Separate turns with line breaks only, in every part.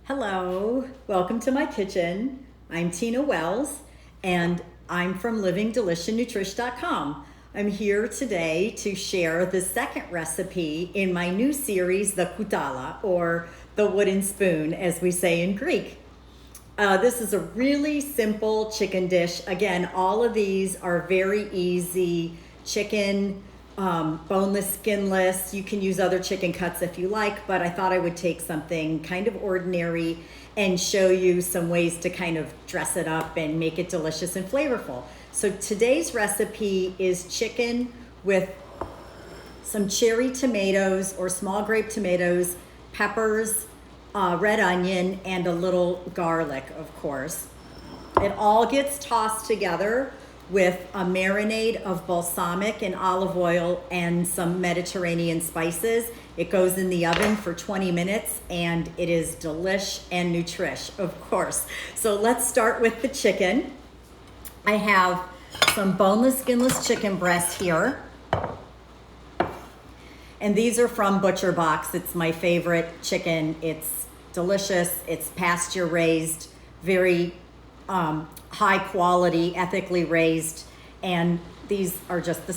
Hello, welcome to my kitchen. I'm Tina Wells and I'm from livingdeliciousnutrish.com. I'm here today to share the second recipe in my new series, the Koutala, or the wooden spoon as we say in Greek. This is a really simple chicken dish. Again, all of these are very easy. Chicken, boneless, skinless. You can use other chicken cuts if you like, but I thought I would take something kind of ordinary and show you some ways to kind of dress it up and make it delicious and flavorful. So today's recipe is chicken with some cherry tomatoes or small grape tomatoes, peppers, red onion, and a little garlic, of course. It all gets tossed together with a marinade of balsamic and olive oil and some Mediterranean spices. It goes in the oven for 20 minutes and it is delish and nutrish, of course. So let's start with the chicken. I have some boneless, skinless chicken breast here. And these are from Butcher Box. It's my favorite chicken. It's delicious. It's pasture raised, very high quality, ethically raised, and this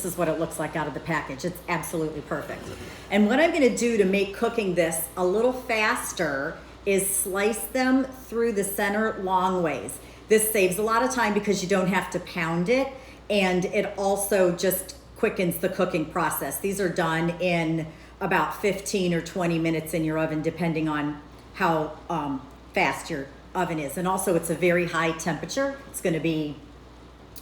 is what it looks like out of the package. It's absolutely perfect. And what I'm gonna do to make cooking this a little faster is slice them through the center long ways. This saves a lot of time because you don't have to pound it, and it also just quickens the cooking process. These are done in about 15 or 20 minutes in your oven, depending on how fast your oven is. And also it's a very high temperature. It's going to be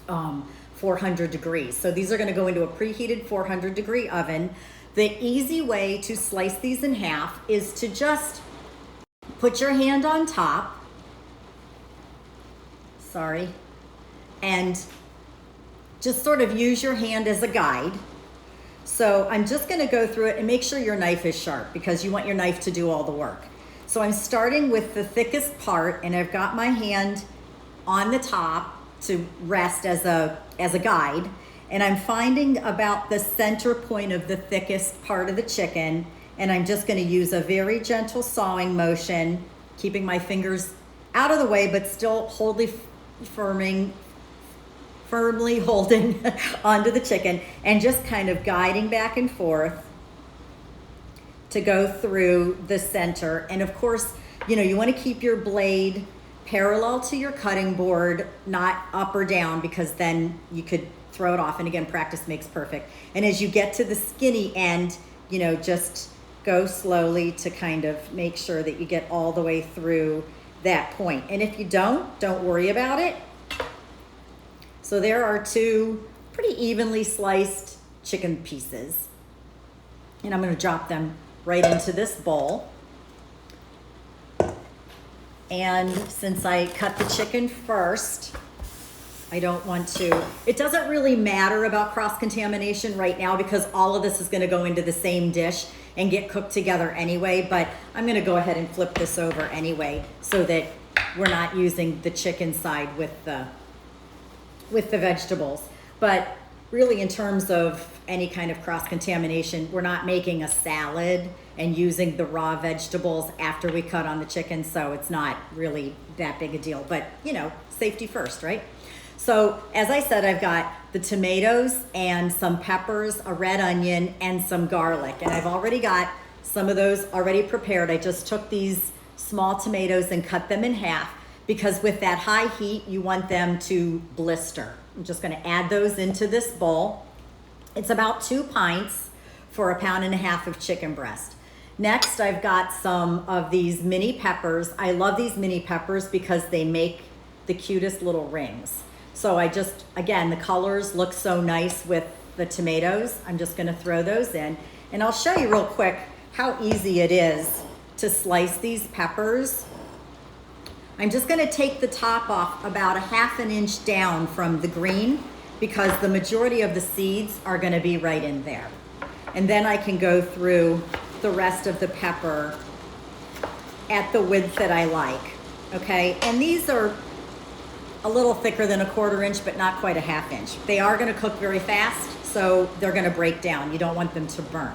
400 degrees. So these are going to go into a preheated 400 degree oven. The easy way to slice these in half is to just put your hand on top, and just sort of use your hand as a guide. So I'm just going to go through it and make sure your knife is sharp because you want your knife to do all the work. So I'm starting with the thickest part, and I've got my hand on the top to rest as a guide, and I'm finding about the center point of the thickest part of the chicken, and I'm just going to use a very gentle sawing motion, keeping my fingers out of the way but still firmly holding onto the chicken, and just kind of guiding back and forth to go through the center. And of course, you want to keep your blade parallel to your cutting board, not up or down, because then you could throw it off. And again, practice makes perfect. And as you get to the skinny end, just go slowly to kind of make sure that you get all the way through that point. And if you don't worry about it. So there are two pretty evenly sliced chicken pieces, and I'm going to drop them right into this bowl. And since I cut the chicken first, it doesn't really matter about cross-contamination right now because all of this is going to go into the same dish and get cooked together anyway, but I'm going to go ahead and flip this over anyway so that we're not using the chicken side with the vegetables. But really, in terms of any kind of cross-contamination, we're not making a salad and using the raw vegetables after we cut on the chicken, so it's not really that big a deal. But, safety first, right? So, as I said, I've got the tomatoes and some peppers, a red onion, and some garlic. And I've already got some of those already prepared. I just took these small tomatoes and cut them in half because with that high heat, you want them to blister. I'm just going to add those into this bowl. It's about 2 pints for 1.5 pounds of chicken breast. Next, I've got some of these mini peppers. I love these mini peppers because they make the cutest little rings. So again, the colors look so nice with the tomatoes. I'm just going to throw those in, and I'll show you real quick how easy it is to slice these peppers. I'm just going to take the top off about 1/2 inch down from the green because the majority of the seeds are going to be right in there. And then I can go through the rest of the pepper at the width that I like. Okay, and these are a little thicker than 1/4 inch, but not quite 1/2 inch. They are going to cook very fast, so they're going to break down. You don't want them to burn.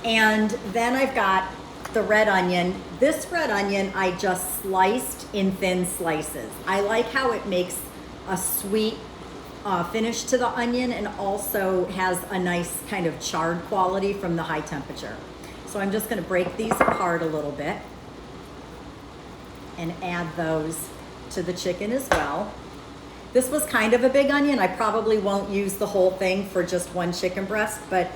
And then I've got the red onion. This red onion I just sliced in thin slices. I like how it makes a sweet finish to the onion and also has a nice kind of charred quality from the high temperature. So I'm just going to break these apart a little bit and add those to the chicken as well. This was kind of a big onion. I probably won't use the whole thing for just one chicken breast, but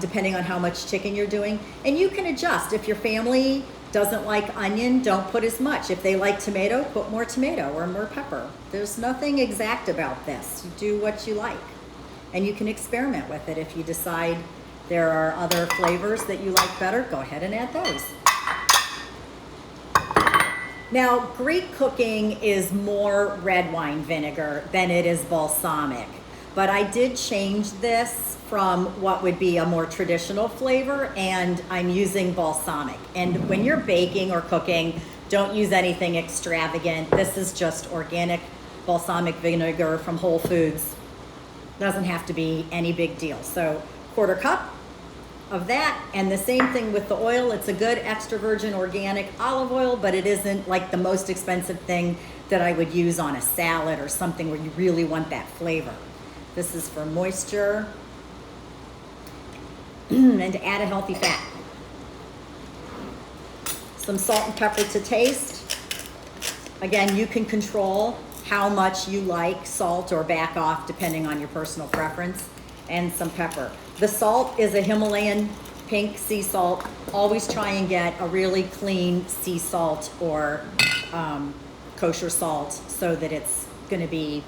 depending on how much chicken you're doing. And you can adjust. If your family doesn't like onion, don't put as much. If they like tomato, put more tomato or more pepper. There's nothing exact about this. You do what you like. And you can experiment with it. If you decide there are other flavors that you like better, go ahead and add those. Now, Greek cooking is more red wine vinegar than it is balsamic, but I did change this from what would be a more traditional flavor, and I'm using balsamic. And when you're baking or cooking, don't use anything extravagant. This is just organic balsamic vinegar from Whole Foods. Doesn't have to be any big deal. So, 1/4 cup of that, and the same thing with the oil. It's a good extra virgin organic olive oil, but it isn't like the most expensive thing that I would use on a salad or something where you really want that flavor. This is for moisture and to add a healthy fat. Some salt and pepper to taste. Again, you can control how much you like salt or back off depending on your personal preference. And some pepper. The salt is a Himalayan pink sea salt. Always try and get a really clean sea salt or kosher salt so that it's going to be,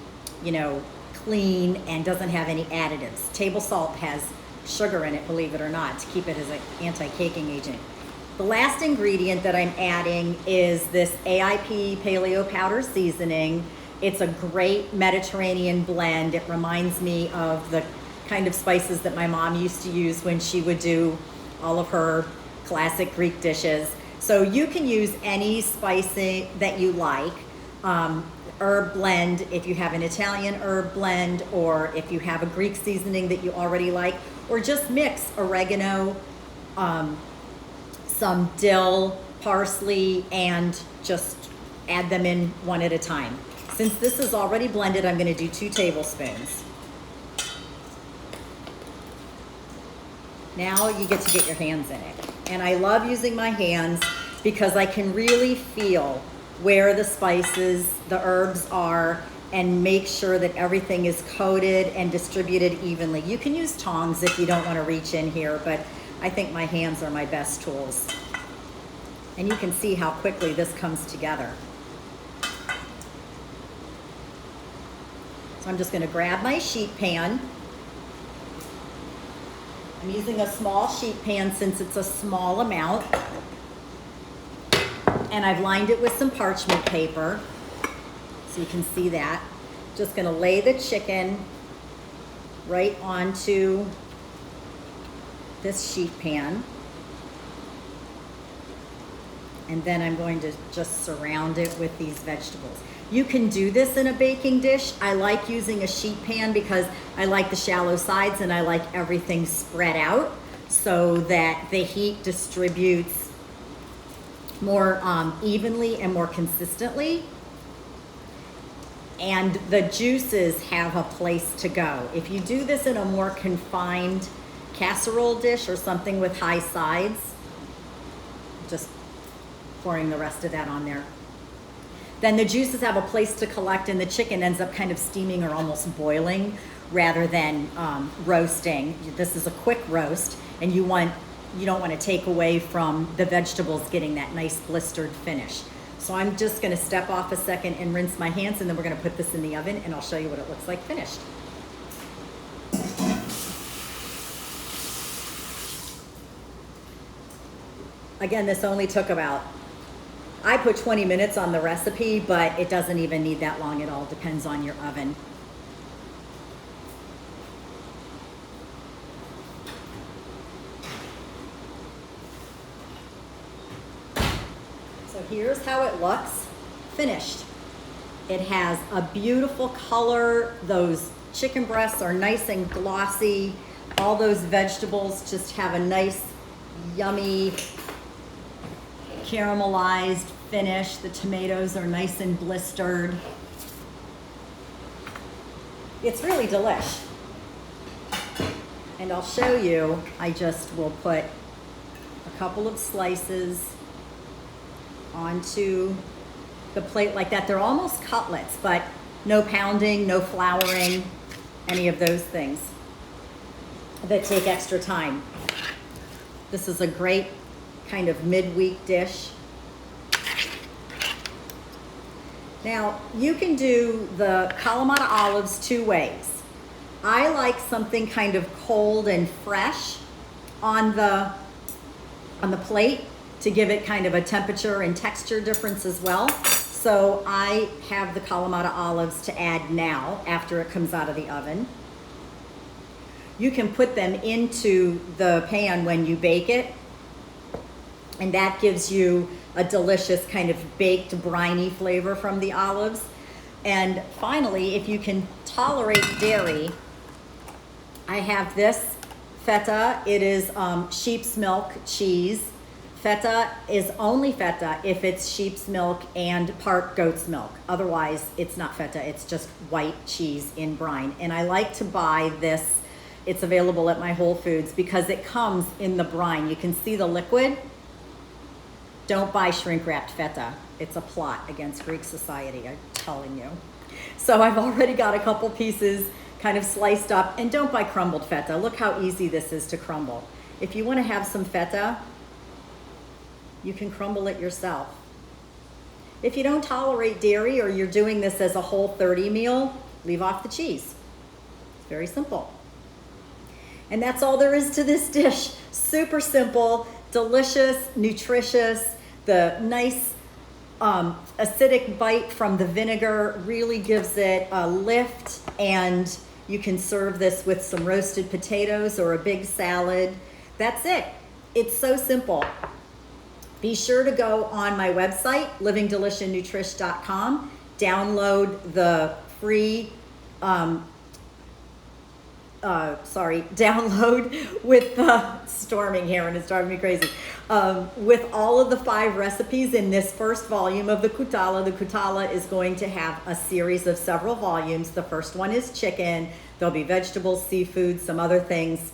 clean and doesn't have any additives. Table salt has sugar in it, believe it or not, to keep it as an anti-caking agent. The last ingredient that I'm adding is this AIP paleo powder seasoning. It's a great Mediterranean blend. It reminds me of the kind of spices that my mom used to use when she would do all of her classic Greek dishes. So you can use any spicing that you like. Herb blend if you have an Italian herb blend, or if you have a Greek seasoning that you already like, or just mix oregano, some dill, parsley, and just add them in one at a time. Since this is already blended, I'm going to do 2 tablespoons. Now you get to get your hands in it. And I love using my hands because I can really feel where the spices, the herbs are, and make sure that everything is coated and distributed evenly. You can use tongs if you don't want to reach in here, but I think my hands are my best tools. And you can see how quickly this comes together. So I'm just going to grab my sheet pan. I'm using a small sheet pan since it's a small amount. And I've lined it with some parchment paper, so you can see that. Just gonna lay the chicken right onto this sheet pan. And then I'm going to just surround it with these vegetables. You can do this in a baking dish. I like using a sheet pan because I like the shallow sides and I like everything spread out so that the heat distributes more evenly and more consistently. And the juices have a place to go. If you do this in a more confined casserole dish or something with high sides, just pouring the rest of that on there, then the juices have a place to collect and the chicken ends up kind of steaming or almost boiling rather than roasting. This is a quick roast, and you don't want to take away from the vegetables getting that nice blistered finish. So I'm just going to step off a second and rinse my hands, and then we're going to put this in the oven and I'll show you what it looks like finished. Again, this only took I put 20 minutes on the recipe, but it doesn't even need that long at all. Depends on your oven. So here's how it looks finished. It has a beautiful color. Those chicken breasts are nice and glossy. All those vegetables just have a nice, yummy caramelized finish. The tomatoes are nice and blistered. It's really delish. And I'll show you, I just will put a couple of slices onto the plate like that. They're almost cutlets, but no pounding, no flouring, any of those things that take extra time. This is a great kind of midweek dish. Now, you can do the Kalamata olives two ways. I like something kind of cold and fresh on the plate to give it kind of a temperature and texture difference as well. So I have the Kalamata olives to add now after it comes out of the oven. You can put them into the pan when you bake it, and that gives you a delicious kind of baked briny flavor from the olives. And finally, if you can tolerate dairy, I have this feta. It is sheep's milk cheese. Feta is only feta if it's sheep's milk and part goat's milk. Otherwise, it's not feta, it's just white cheese in brine. And I like to buy this, it's available at my Whole Foods because it comes in the brine. You can see the liquid. Don't buy shrink wrapped feta. It's a plot against Greek society, I'm telling you. So I've already got a couple pieces kind of sliced up, and don't buy crumbled feta. Look how easy this is to crumble. If you want to have some feta, you can crumble it yourself. If you don't tolerate dairy or you're doing this as a Whole 30 meal, leave off the cheese. It's very simple. And that's all there is to this dish. Super simple, delicious, nutritious. The nice acidic bite from the vinegar really gives it a lift, and you can serve this with some roasted potatoes or a big salad. That's it. It's so simple. Be sure to go on my website, livingdeliciousnutrish.com, download the free, download with storming here and it's driving me crazy. With all of the 5 recipes in this first volume of the Koutala. The Koutala is going to have a series of several volumes. The first one is chicken. There'll be vegetables, seafood, some other things.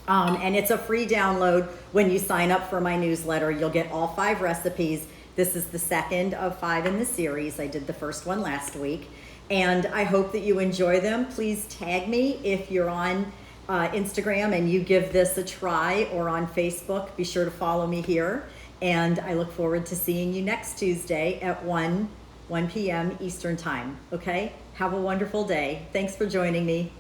And it's a free download. When you sign up for my newsletter, you'll get all 5 recipes. This is the second of 5 in the series. I did the first one last week. And I hope that you enjoy them. Please tag me if you're on Instagram and you give this a try, or on Facebook. Be sure to follow me here. And I look forward to seeing you next Tuesday at 1 p.m. Eastern Time. Okay? Have a wonderful day. Thanks for joining me.